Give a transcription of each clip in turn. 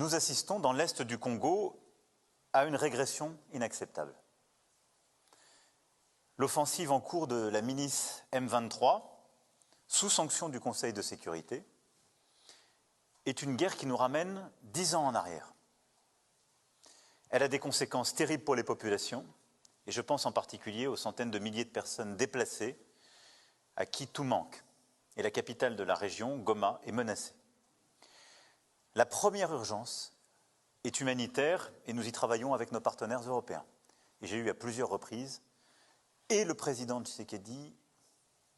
Nous assistons dans l'est du Congo à une régression inacceptable. L'offensive en cours de la milice M23, sous sanction du Conseil de sécurité, est une guerre qui nous ramène 10 ans en arrière. Elle a des conséquences terribles pour les populations, et je pense en particulier aux centaines de milliers de personnes déplacées à qui tout manque. Et la capitale de la région, Goma, est menacée. La première urgence est humanitaire et nous y travaillons avec nos partenaires européens. Et j'ai eu à plusieurs reprises et le président Tshisekedi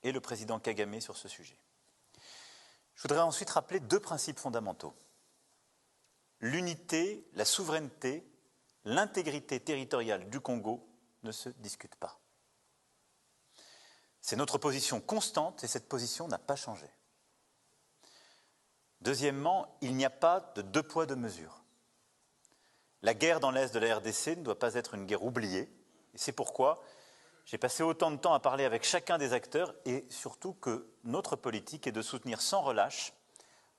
et le président Kagame sur ce sujet. Je voudrais ensuite rappeler 2 principes fondamentaux. L'unité, la souveraineté, l'intégrité territoriale du Congo ne se discutent pas. C'est notre position constante et cette position n'a pas changé. Deuxièmement, il n'y a pas de 2 poids 2 mesures. La guerre dans l'est de la RDC ne doit pas être une guerre oubliée et c'est pourquoi j'ai passé autant de temps à parler avec chacun des acteurs et surtout que notre politique est de soutenir sans relâche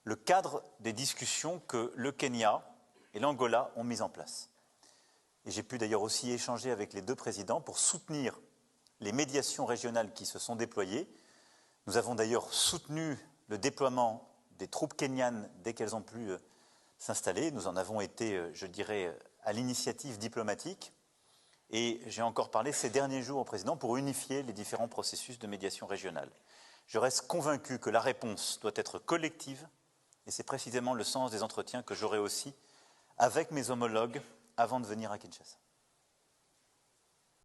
le cadre des discussions que le Kenya et l'Angola ont mis en place. Et j'ai pu d'ailleurs aussi échanger avec les 2 présidents pour soutenir les médiations régionales qui se sont déployées. Nous avons d'ailleurs soutenu le déploiement des troupes kenyanes dès qu'elles ont pu s'installer. Nous en avons été, je dirais, à l'initiative diplomatique. Et j'ai encore parlé ces derniers jours au président pour unifier les différents processus de médiation régionale. Je reste convaincu que la réponse doit être collective et c'est précisément le sens des entretiens que j'aurai aussi avec mes homologues avant de venir à Kinshasa.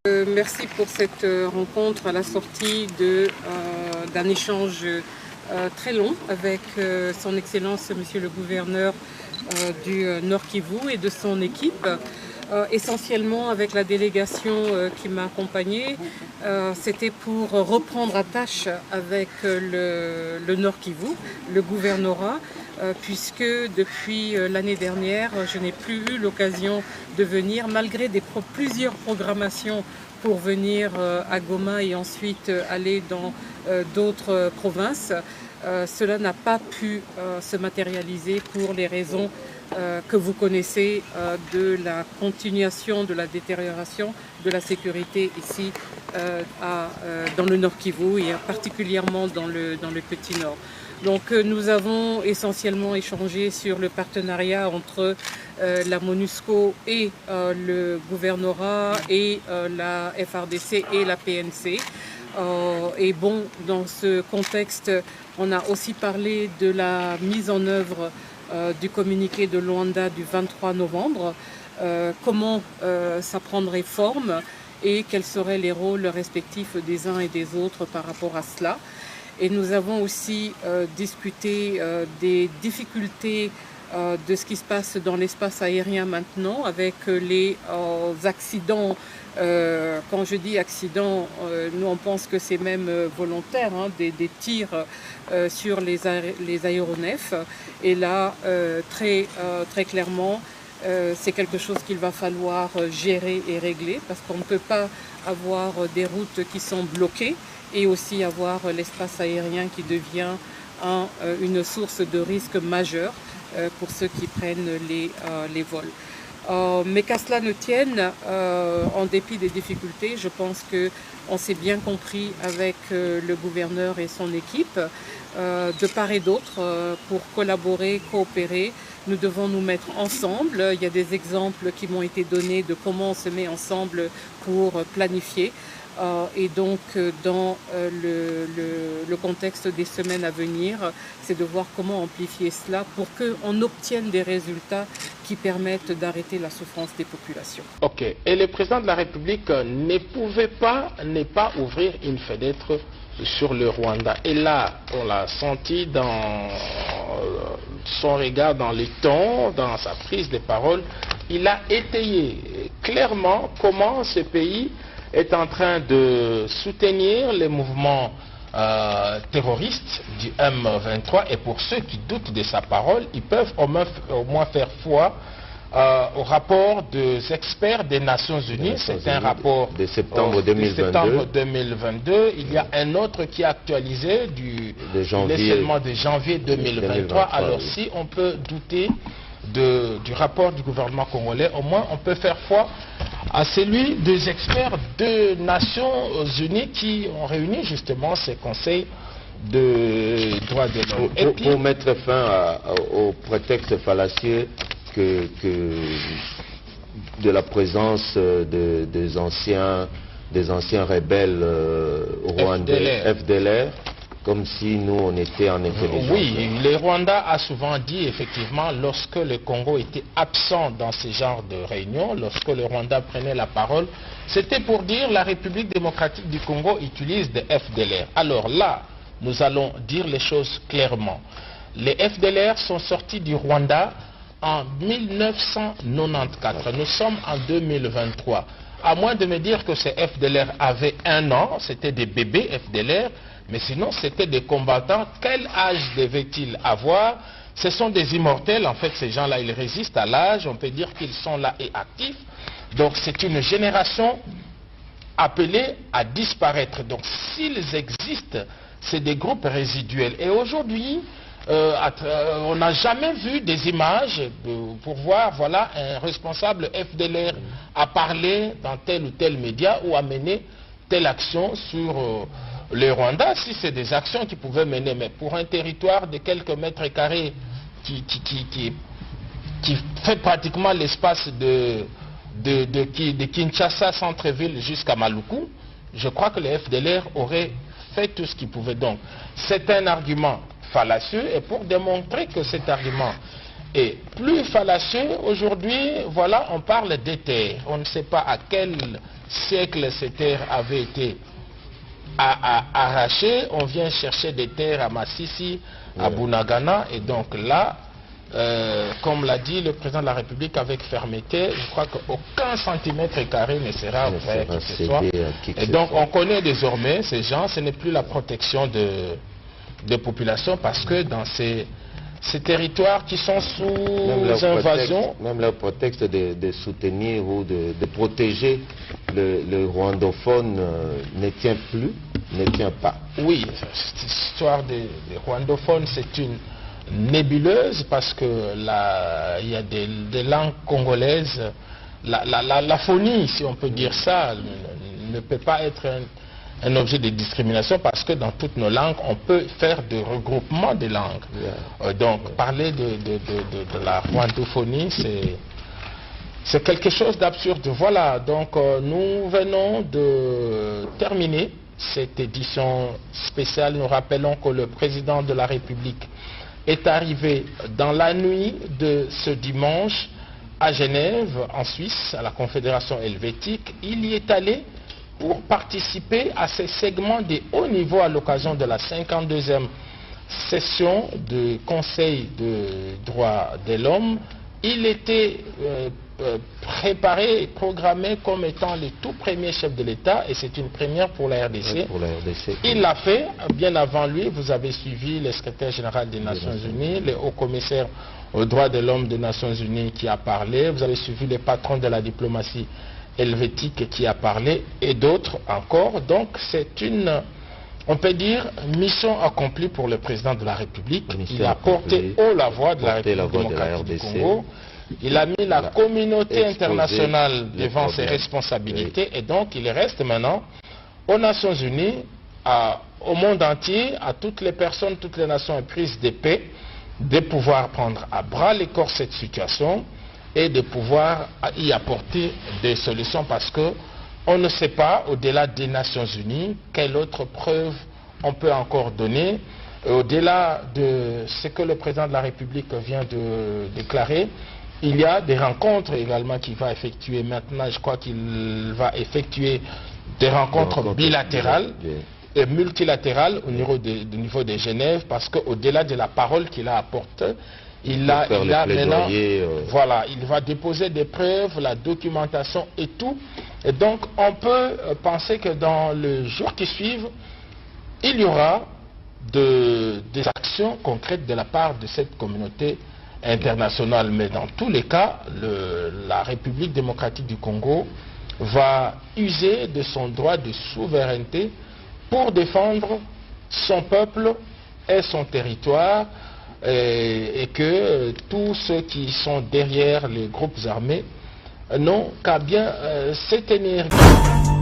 Merci pour cette rencontre à la sortie d'un échange très long avec son Excellence Monsieur le gouverneur du Nord Kivu et de son équipe. Essentiellement avec la délégation qui m'a accompagnée, c'était pour reprendre à tâche avec le Nord Kivu, le gouvernorat, puisque depuis l'année dernière, je n'ai plus eu l'occasion de venir, malgré plusieurs programmations pour venir à Goma et ensuite aller dans d'autres provinces. Cela n'a pas pu se matérialiser pour les raisons que vous connaissez de la continuation de la détérioration de la sécurité ici dans le Nord Kivu et particulièrement dans le Petit Nord. Donc nous avons essentiellement échangé sur le partenariat entre la MONUSCO et le gouvernorat et la FRDC et la PNC. Et bon, dans ce contexte, on a aussi parlé de la mise en œuvre du communiqué de Luanda du 23 novembre, comment ça prendrait forme et quels seraient les rôles respectifs des uns et des autres par rapport à cela. Et nous avons aussi discuté des difficultés de ce qui se passe dans l'espace aérien maintenant avec les accidents. Quand je dis accidents, nous on pense que c'est même volontaire, hein, des tirs sur les aéronefs. Et là, très clairement, c'est quelque chose qu'il va falloir gérer et régler parce qu'on ne peut pas avoir des routes qui sont bloquées et aussi avoir l'espace aérien qui devient une source de risque majeur pour ceux qui prennent les vols. Mais qu'à cela ne tienne, en dépit des difficultés, je pense qu'on s'est bien compris avec le gouverneur et son équipe, de part et d'autre, pour collaborer, coopérer. Nous devons nous mettre ensemble. Il y a des exemples qui m'ont été donnés de comment on se met ensemble pour planifier. Et donc, dans le contexte des semaines à venir, c'est de voir comment amplifier cela pour qu'on obtienne des résultats qui permettent d'arrêter la souffrance des populations. Ok. Et le président de la République ne pouvait pas ne pas ouvrir une fenêtre sur le Rwanda. Et là, on l'a senti dans son regard, dans les tons, dans sa prise de parole. Il a étayé clairement comment ce pays est en train de soutenir les mouvements terroristes du M23 et pour ceux qui doutent de sa parole, ils peuvent au moins faire foi au rapport des experts des Nations Unies. C'est un rapport de septembre 2022. Il y a un autre qui est actualisé de janvier 2023. Alors si on peut douter du rapport du gouvernement congolais, au moins on peut faire foi à celui des experts de Nations Unies qui ont réuni justement ces conseils de droits de l'homme. Pour mettre fin au prétexte fallacieux que de la présence des anciens rebelles rwandais, FDLR, comme si nous on était en intelligence. Oui, le Rwanda a souvent dit effectivement, lorsque le Congo était absent dans ce genre de réunions, lorsque le Rwanda prenait la parole, c'était pour dire la République démocratique du Congo utilise des FDLR. Alors là, nous allons dire les choses clairement. Les FDLR sont sortis du Rwanda en 1994. Nous sommes en 2023. À moins de me dire que ces FDLR avaient 1 an, c'était des bébés FDLR, mais sinon c'était des combattants. Quel âge devaient-ils avoir? Ce sont des immortels, en fait ces gens-là ils résistent à l'âge, on peut dire qu'ils sont là et actifs. Donc c'est une génération appelée à disparaître. Donc s'ils existent, c'est des groupes résiduels. Et aujourd'hui, on n'a jamais vu des images pour voir, voilà, un responsable FDLR à parler dans tel ou tel média ou à mener telle action sur le Rwanda. Si c'est des actions qui pouvaient mener, mais pour un territoire de quelques mètres carrés qui fait pratiquement l'espace de Kinshasa centre-ville jusqu'à Maluku, je crois que les FDLR auraient fait tout ce qu'ils pouvaient. Donc, c'est un argument fallacieux, et pour démontrer que cet argument est plus fallacieux, aujourd'hui, voilà, on parle des terres. On ne sait pas à quel siècle ces terres avaient été arrachées. On vient chercher des terres à Massissi, à Bunagana, et donc là, comme l'a dit le président de la République avec fermeté, je crois qu'aucun centimètre carré ne sera offert à qui que ce soit. Et donc on connaît désormais ces gens, ce n'est plus la protection des populations, parce que dans ces territoires qui sont sous invasion... Même le prétexte de soutenir ou de protéger le rwandophone ne tient plus, ne tient pas. Oui, cette histoire des rwandophones, c'est une nébuleuse, parce que il y a des langues congolaises, la phonie, si on peut dire ça, ne peut pas être un objet de discrimination, parce que dans toutes nos langues, on peut faire des regroupements de langues. Donc, parler de la rwandophonie, c'est quelque chose d'absurde. Voilà, donc nous venons de terminer cette édition spéciale. Nous rappelons que le président de la République est arrivé dans la nuit de ce dimanche à Genève, en Suisse, à la Confédération helvétique. Il y est allé pour participer à ces segments de haut niveau à l'occasion de la 52e session du Conseil des droits de l'homme. Il était préparé et programmé comme étant le tout premier chef de l'État, et c'est une première pour la RDC. Il l'a fait. Bien avant lui, vous avez suivi le secrétaire général des Nations Unies, le haut commissaire aux droits de l'homme des Nations Unies qui a parlé, vous avez suivi le patron de la diplomatie helvétique qui a parlé, et d'autres encore. Donc c'est une, on peut dire, mission accomplie pour le président de la République. Il a porté haut la voix de la République démocratique du Congo. Il a mis la communauté internationale devant ses responsabilités, et donc il reste maintenant aux Nations Unies, au monde entier, à toutes les personnes, toutes les nations prises de paix, de pouvoir prendre à bras le corps cette situation et de pouvoir y apporter des solutions, parce que on ne sait pas, au-delà des Nations Unies, quelle autre preuve on peut encore donner. Au-delà de ce que le président de la République vient de déclarer, il y a des rencontres également qu'il va effectuer maintenant. Je crois qu'il va effectuer des rencontres bilatérales et multilatérales au niveau de Genève, parce qu'au-delà de la parole qu'il a apportée, il a maintenant, voilà, il va déposer des preuves, la documentation et tout. Et donc, on peut penser que dans les jours qui suivent, il y aura des actions concrètes de la part de cette communauté internationale. Mais dans tous les cas, la République démocratique du Congo va user de son droit de souveraineté pour défendre son peuple et son territoire. et que tous ceux qui sont derrière les groupes armés n'ont qu'à bien s'éteindre.